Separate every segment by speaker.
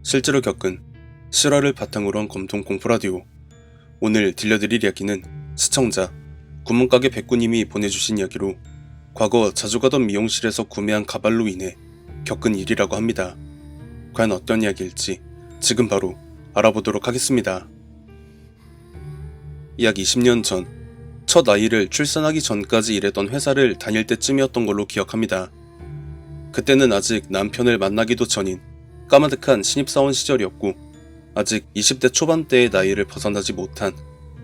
Speaker 1: 실제로 겪은 실화를 바탕으로 한 검통 공포라디오. 오늘 들려드릴 이야기는 시청자 구멍가게 백구님이 보내주신 이야기로 과거 자주 가던 미용실에서 구매한 가발로 인해 겪은 일이라고 합니다. 과연 어떤 이야기일지 지금 바로 알아보도록 하겠습니다. 약 20년 전, 첫 아이를 출산하기 전까지 일했던 회사를 다닐 때쯤이었던 걸로 기억합니다. 그때는 아직 남편을 만나기도 전인 까마득한 신입사원 시절이었고, 아직 20대 초반대의 나이를 벗어나지 못한,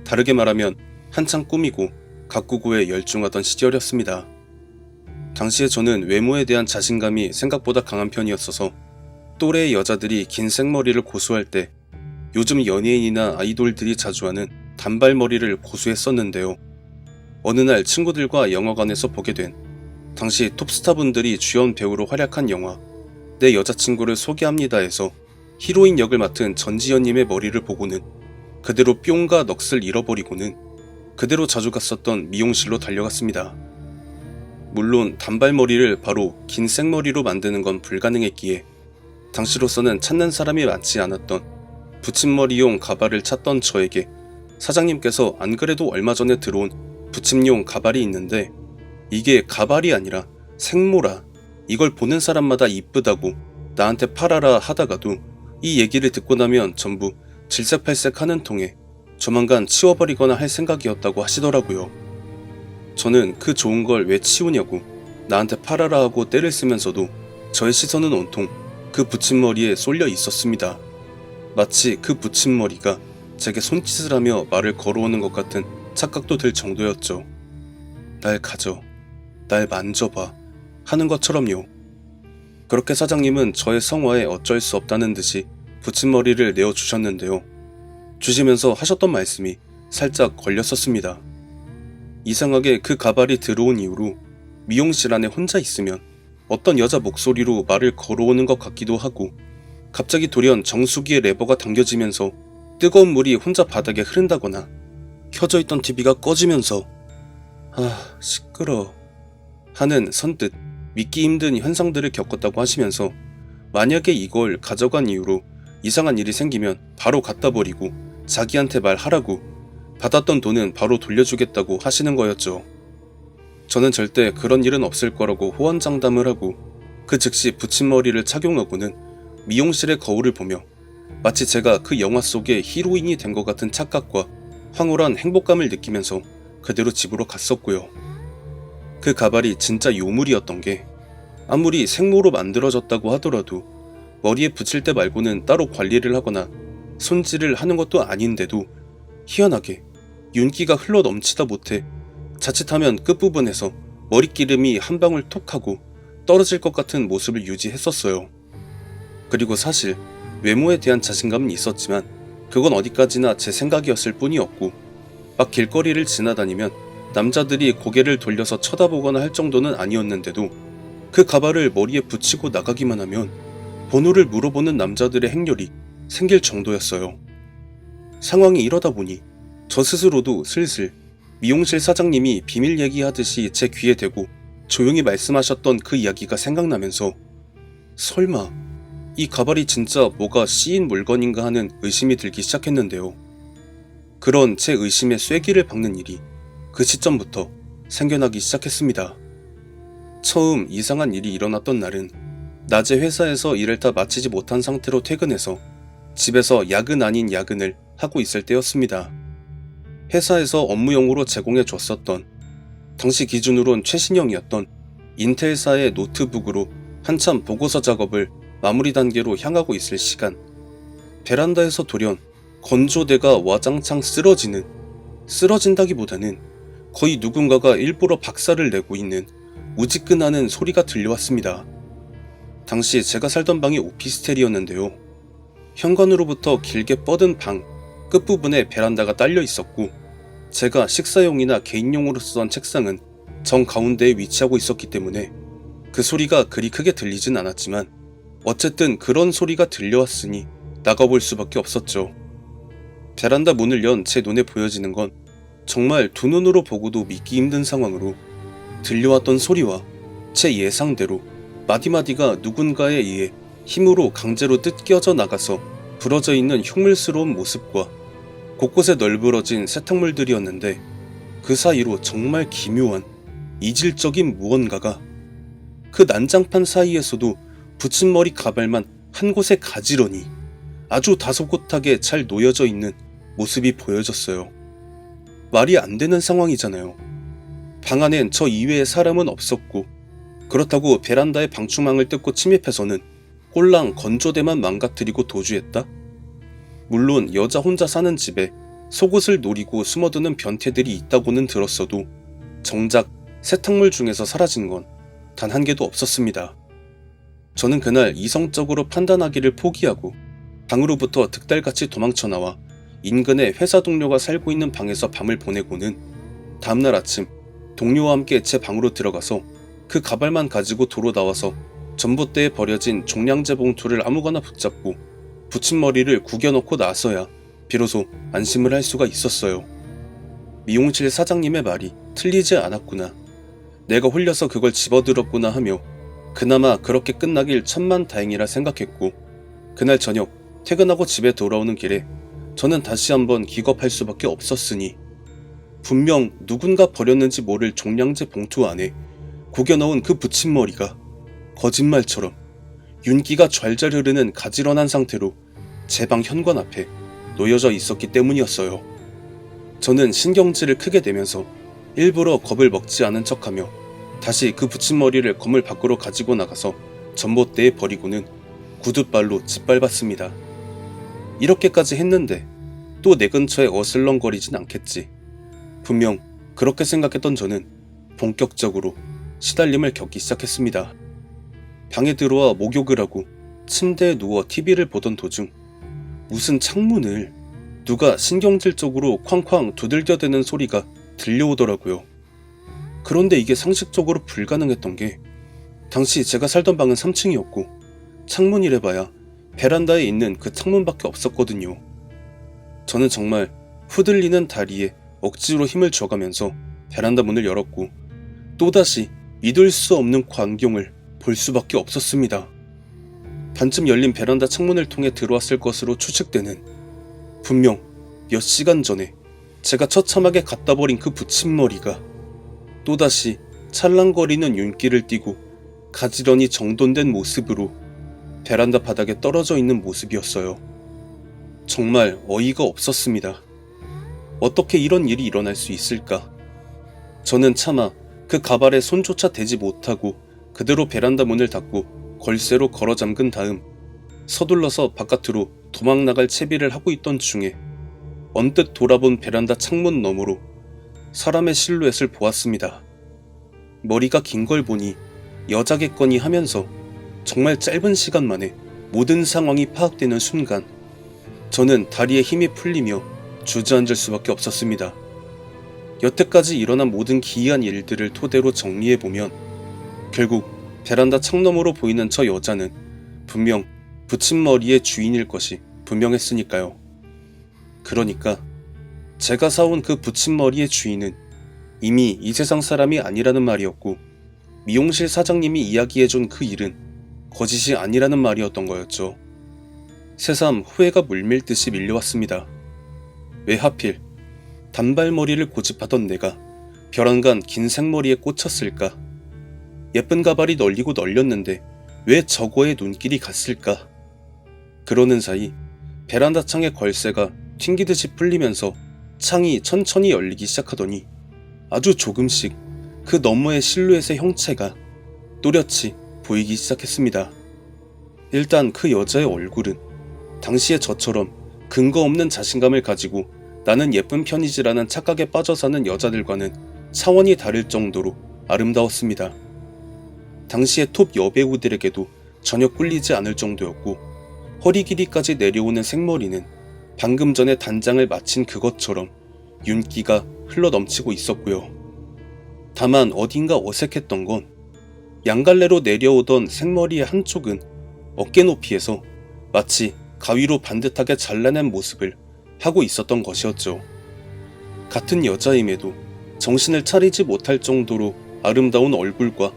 Speaker 1: 다르게 말하면 한창 꾸미고 가꾸고에 열중하던 시절이었습니다. 당시에 저는 외모에 대한 자신감이 생각보다 강한 편이었어서 또래의 여자들이 긴 생머리를 고수할 때 요즘 연예인이나 아이돌들이 자주 하는 단발머리를 고수했었는데요. 어느 날 친구들과 영화관에서 보게 된 당시 톱스타분들이 주연 배우로 활약한 영화 내 여자친구를 소개합니다에서 히로인 역을 맡은 전지현님의 머리를 보고는 그대로 뿅과 넋을 잃어버리고는 그대로 자주 갔었던 미용실로 달려갔습니다. 물론 단발머리를 바로 긴 생머리로 만드는 건 불가능했기에 당시로서는 찾는 사람이 많지 않았던 붙임머리용 가발을 찾던 저에게 사장님께서 안 그래도 얼마 전에 들어온 붙임용 가발이 있는데 이게 가발이 아니라 생모라, 이걸 보는 사람마다 이쁘다고 나한테 팔아라 하다가도 이 얘기를 듣고 나면 전부 질색팔색 하는 통에 조만간 치워버리거나 할 생각이었다고 하시더라고요. 저는 그 좋은 걸 왜 치우냐고 나한테 팔아라 하고 떼를 쓰면서도 저의 시선은 온통 그 붙임머리에 쏠려 있었습니다. 마치 그 붙임머리가 제게 손짓을 하며 말을 걸어오는 것 같은 착각도 들 정도였죠. 날 가져, 날 만져봐 하는 것처럼요. 그렇게 사장님은 저의 성화에 어쩔 수 없다는 듯이 붙임머리를 내어주셨는데요. 주시면서 하셨던 말씀이 살짝 걸렸었습니다. 이상하게 그 가발이 들어온 이후로 미용실 안에 혼자 있으면 어떤 여자 목소리로 말을 걸어오는 것 같기도 하고, 갑자기 돌연 정수기의 레버가 당겨지면서 뜨거운 물이 혼자 바닥에 흐른다거나 켜져 있던 TV가 꺼지면서 시끄러 하는 선뜻 믿기 힘든 현상들을 겪었다고 하시면서 만약에 이걸 가져간 이후로 이상한 일이 생기면 바로 갖다 버리고 자기한테 말하라고, 받았던 돈은 바로 돌려주겠다고 하시는 거였죠. 저는 절대 그런 일은 없을 거라고 호언장담을 하고 그 즉시 붙임머리를 착용하고는 미용실의 거울을 보며 마치 제가 그 영화 속의 히로인이 된 것 같은 착각과 황홀한 행복감을 느끼면서 그대로 집으로 갔었고요. 그 가발이 진짜 요물이었던 게 아무리 생모로 만들어졌다고 하더라도 머리에 붙일 때 말고는 따로 관리를 하거나 손질을 하는 것도 아닌데도 희한하게 윤기가 흘러 넘치다 못해 자칫하면 끝부분에서 머릿기름이 한 방울 톡 하고 떨어질 것 같은 모습을 유지했었어요. 그리고 사실 외모에 대한 자신감은 있었지만 그건 어디까지나 제 생각이었을 뿐이었고, 막 길거리를 지나다니면 남자들이 고개를 돌려서 쳐다보거나 할 정도는 아니었는데도 그 가발을 머리에 붙이고 나가기만 하면 번호를 물어보는 남자들의 행렬이 생길 정도였어요. 상황이 이러다 보니 저 스스로도 슬슬 미용실 사장님이 비밀 얘기하듯이 제 귀에 대고 조용히 말씀하셨던 그 이야기가 생각나면서 설마 이 가발이 진짜 뭐가 씌인 물건인가 하는 의심이 들기 시작했는데요. 그런 제 의심에 쐐기를 박는 일이 그 시점부터 생겨나기 시작했습니다. 처음 이상한 일이 일어났던 날은 낮에 회사에서 일을 다 마치지 못한 상태로 퇴근해서 집에서 야근 아닌 야근을 하고 있을 때였습니다. 회사에서 업무용으로 제공해 줬었던, 당시 기준으론 최신형이었던 인텔사의 노트북으로 한참 보고서 작업을 마무리 단계로 향하고 있을 시간, 베란다에서 돌연 건조대가 와장창 쓰러진다기보다는 거의 누군가가 일부러 박살을 내고 있는 우지끈하는 소리가 들려왔습니다. 당시 제가 살던 방이 오피스텔이었는데요. 현관으로부터 길게 뻗은 방 끝부분에 베란다가 딸려 있었고, 제가 식사용이나 개인용으로 쓰던 책상은 정 가운데에 위치하고 있었기 때문에 그 소리가 그리 크게 들리진 않았지만 어쨌든 그런 소리가 들려왔으니 나가볼 수밖에 없었죠. 베란다 문을 연 제 눈에 보여지는 건 정말 두 눈으로 보고도 믿기 힘든 상황으로 들려왔던 소리와 제 예상대로 마디마디가 누군가에 의해 힘으로 강제로 뜯겨져 나가서 부러져 있는 흉물스러운 모습과 곳곳에 널브러진 세탁물들이었는데 그 사이로 정말 기묘한 이질적인 무언가가 그 난장판 사이에서도 붙임머리 가발만 한 곳에 가지런히 아주 다소곳하게 잘 놓여져 있는 모습이 보여졌어요. 말이 안 되는 상황이잖아요. 방 안엔 저 이외에 사람은 없었고 그렇다고 베란다의 방충망을 뜯고 침입해서는 꼴랑 건조대만 망가뜨리고 도주했다? 물론 여자 혼자 사는 집에 속옷을 노리고 숨어드는 변태들이 있다고는 들었어도 정작 세탁물 중에서 사라진 건 단 한 개도 없었습니다. 저는 그날 이성적으로 판단하기를 포기하고 방으로부터 득달같이 도망쳐 나와 인근의 회사 동료가 살고 있는 방에서 밤을 보내고는 다음날 아침 동료와 함께 제 방으로 들어가서 그 가발만 가지고 도로 나와서 전봇대에 버려진 종량제 봉투를 아무거나 붙잡고 붙임머리를 구겨넣고 나서야 비로소 안심을 할 수가 있었어요. 미용실 사장님의 말이 틀리지 않았구나. 내가 홀려서 그걸 집어들었구나 하며 그나마 그렇게 끝나길 천만다행이라 생각했고 그날 저녁 퇴근하고 집에 돌아오는 길에 저는 다시 한번 기겁할 수밖에 없었으니 분명 누군가 버렸는지 모를 종량제 봉투 안에 구겨넣은 그 붙임머리가 거짓말처럼 윤기가 좔좔 흐르는 가지런한 상태로 제 방 현관 앞에 놓여져 있었기 때문이었어요. 저는 신경질을 크게 내면서 일부러 겁을 먹지 않은 척하며 다시 그 붙임머리를 건물 밖으로 가지고 나가서 전봇대에 버리고는 구둣발로 짓밟았습니다. 이렇게까지 했는데 또 내 근처에 어슬렁거리진 않겠지. 분명 그렇게 생각했던 저는 본격적으로 시달림을 겪기 시작했습니다. 방에 들어와 목욕을 하고 침대에 누워 TV를 보던 도중 무슨 창문을 누가 신경질적으로 쾅쾅 두들겨대는 소리가 들려오더라고요. 그런데 이게 상식적으로 불가능했던 게 당시 제가 살던 방은 3층이었고 창문이래봐야 베란다에 있는 그 창문밖에 없었거든요. 저는 정말 후들리는 다리에 억지로 힘을 줘가면서 베란다 문을 열었고 또다시 믿을 수 없는 광경을 볼 수밖에 없었습니다. 반쯤 열린 베란다 창문을 통해 들어왔을 것으로 추측되는 분명 몇 시간 전에 제가 처참하게 갖다 버린 그 붙임머리가 또다시 찰랑거리는 윤기를 띠고 가지런히 정돈된 모습으로 베란다 바닥에 떨어져 있는 모습이었어요. 정말 어이가 없었습니다. 어떻게 이런 일이 일어날 수 있을까? 저는 차마 그 가발에 손조차 대지 못하고 그대로 베란다 문을 닫고 걸쇠로 걸어 잠근 다음 서둘러서 바깥으로 도망 나갈 채비를 하고 있던 중에 언뜻 돌아본 베란다 창문 너머로 사람의 실루엣을 보았습니다. 머리가 긴 걸 보니 여자겠거니 하면서 정말 짧은 시간 만에 모든 상황이 파악되는 순간 저는 다리에 힘이 풀리며 주저앉을 수밖에 없었습니다. 여태까지 일어난 모든 기이한 일들을 토대로 정리해보면 결국 베란다 창너머로 보이는 저 여자는 분명 붙임머리의 주인일 것이 분명했으니까요. 그러니까 제가 사온 그 붙임머리의 주인은 이미 이 세상 사람이 아니라는 말이었고 미용실 사장님이 이야기해준 그 일은 거짓이 아니라는 말이었던 거였죠. 새삼 후회가 물밀듯이 밀려왔습니다. 왜 하필 단발머리를 고집하던 내가 벼랑간 긴 생머리에 꽂혔을까? 예쁜 가발이 널리고 널렸는데 왜 저거에 눈길이 갔을까? 그러는 사이 베란다 창의 걸쇠가 튕기듯이 풀리면서 창이 천천히 열리기 시작하더니 아주 조금씩 그 너머의 실루엣의 형체가 또렷이 보이기 시작했습니다. 일단 그 여자의 얼굴은 당시의 저처럼 근거 없는 자신감을 가지고 나는 예쁜 편이지라는 착각에 빠져 사는 여자들과는 차원이 다를 정도로 아름다웠습니다. 당시의 톱 여배우들에게도 전혀 꿀리지 않을 정도였고 허리 길이까지 내려오는 생머리는 방금 전에 단장을 마친 그것처럼 윤기가 흘러넘치고 있었고요. 다만 어딘가 어색했던 건 양갈래로 내려오던 생머리의 한쪽은 어깨 높이에서 마치 가위로 반듯하게 잘라낸 모습을 하고 있었던 것이었죠. 같은 여자임에도 정신을 차리지 못할 정도로 아름다운 얼굴과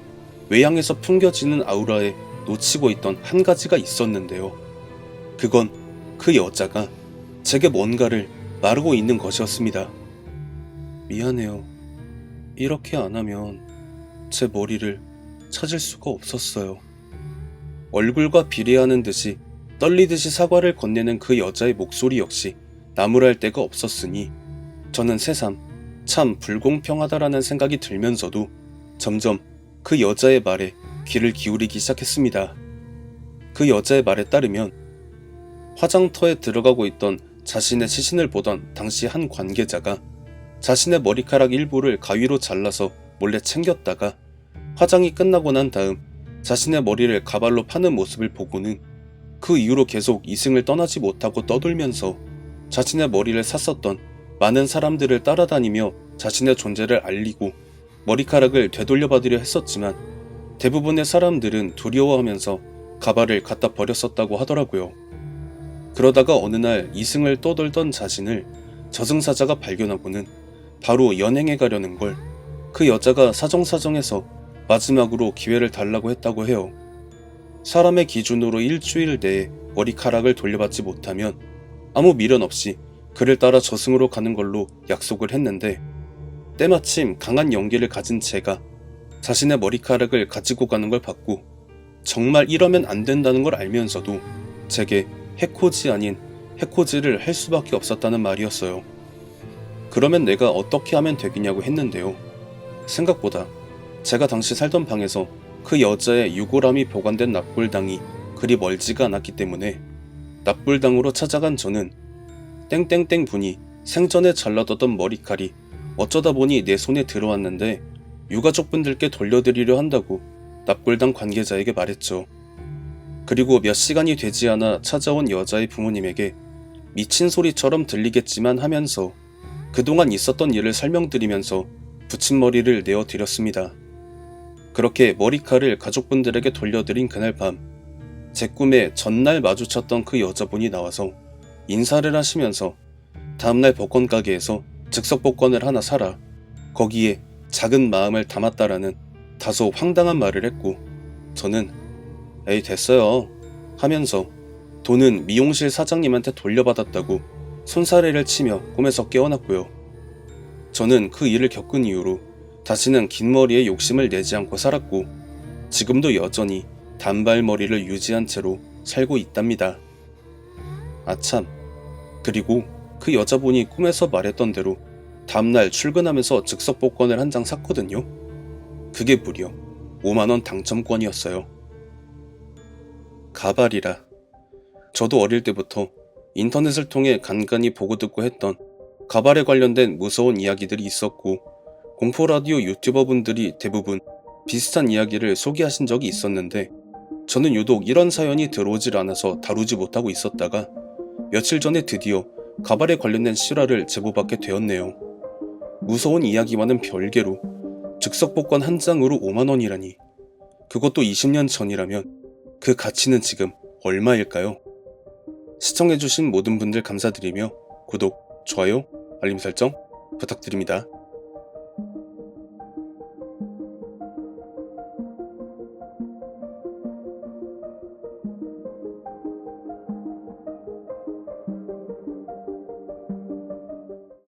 Speaker 1: 외양에서 풍겨지는 아우라에 놓치고 있던 한 가지가 있었는데요. 그건 그 여자가 제게 뭔가를 말하고 있는 것이었습니다. 미안해요. 이렇게 안 하면 제 머리를 찾을 수가 없었어요. 얼굴과 비례하는 듯이 떨리듯이 사과를 건네는 그 여자의 목소리 역시 나무랄 데가 없었으니 저는 새삼 참 불공평하다라는 생각이 들면서도 점점 그 여자의 말에 귀를 기울이기 시작했습니다. 그 여자의 말에 따르면 화장터에 들어가고 있던 자신의 시신을 보던 당시 한 관계자가 자신의 머리카락 일부를 가위로 잘라서 몰래 챙겼다가 화장이 끝나고 난 다음 자신의 머리를 가발로 파는 모습을 보고는 그 이후로 계속 이승을 떠나지 못하고 떠돌면서 자신의 머리를 샀었던 많은 사람들을 따라다니며 자신의 존재를 알리고 머리카락을 되돌려받으려 했었지만 대부분의 사람들은 두려워하면서 가발을 갖다 버렸었다고 하더라고요. 그러다가 어느 날 이승을 떠돌던 자신을 저승사자가 발견하고는 바로 연행해 가려는 걸 그 여자가 사정사정해서 마지막으로 기회를 달라고 했다고 해요. 사람의 기준으로 일주일 내에 머리카락을 돌려받지 못하면 아무 미련 없이 그를 따라 저승으로 가는 걸로 약속을 했는데 때마침 강한 용기를 가진 제가 자신의 머리카락을 가지고 가는 걸 봤고 정말 이러면 안 된다는 걸 알면서도 제게 해코지 아닌 해코지를 할 수밖에 없었다는 말이었어요. 그러면 내가 어떻게 하면 되겠냐고 했는데요. 생각보다 제가 당시 살던 방에서 그 여자의 유골함이 보관된 납골당이 그리 멀지가 않았기 때문에 납골당으로 찾아간 저는 땡땡땡 분이 생전에 잘라뒀던 머리칼이 어쩌다 보니 내 손에 들어왔는데 유가족분들께 돌려드리려 한다고 납골당 관계자에게 말했죠. 그리고 몇 시간이 되지 않아 찾아온 여자의 부모님에게 미친 소리처럼 들리겠지만 하면서 그동안 있었던 일을 설명드리면서 붙임머리를 내어드렸습니다. 그렇게 머리칼을 가족분들에게 돌려드린 그날 밤, 제 꿈에 전날 마주쳤던 그 여자분이 나와서 인사를 하시면서 다음날 복권 가게에서 즉석 복권을 하나 사라, 거기에 작은 마음을 담았다라는 다소 황당한 말을 했고 저는 에이 됐어요 하면서 돈은 미용실 사장님한테 돌려받았다고 손사래를 치며 꿈에서 깨어났고요. 저는 그 일을 겪은 이후로 다시는 긴 머리에 욕심을 내지 않고 살았고 지금도 여전히 단발머리를 유지한 채로 살고 있답니다. 아참, 그리고 그 여자분이 꿈에서 말했던 대로 다음날 출근하면서 즉석 복권을 한 장 샀거든요. 그게 무려 5만원 당첨권이었어요. 가발이라. 저도 어릴 때부터 인터넷을 통해 간간히 보고 듣고 했던 가발에 관련된 무서운 이야기들이 있었고 공포라디오 유튜버분들이 대부분 비슷한 이야기를 소개하신 적이 있었는데 저는 유독 이런 사연이 들어오질 않아서 다루지 못하고 있었다가 며칠 전에 드디어 가발에 관련된 실화를 제보받게 되었네요. 무서운 이야기와는 별개로 즉석 복권 한 장으로 5만원이라니. 그것도 20년 전이라면 그 가치는 지금 얼마일까요? 시청해주신 모든 분들 감사드리며 구독, 좋아요, 알림 설정 부탁드립니다.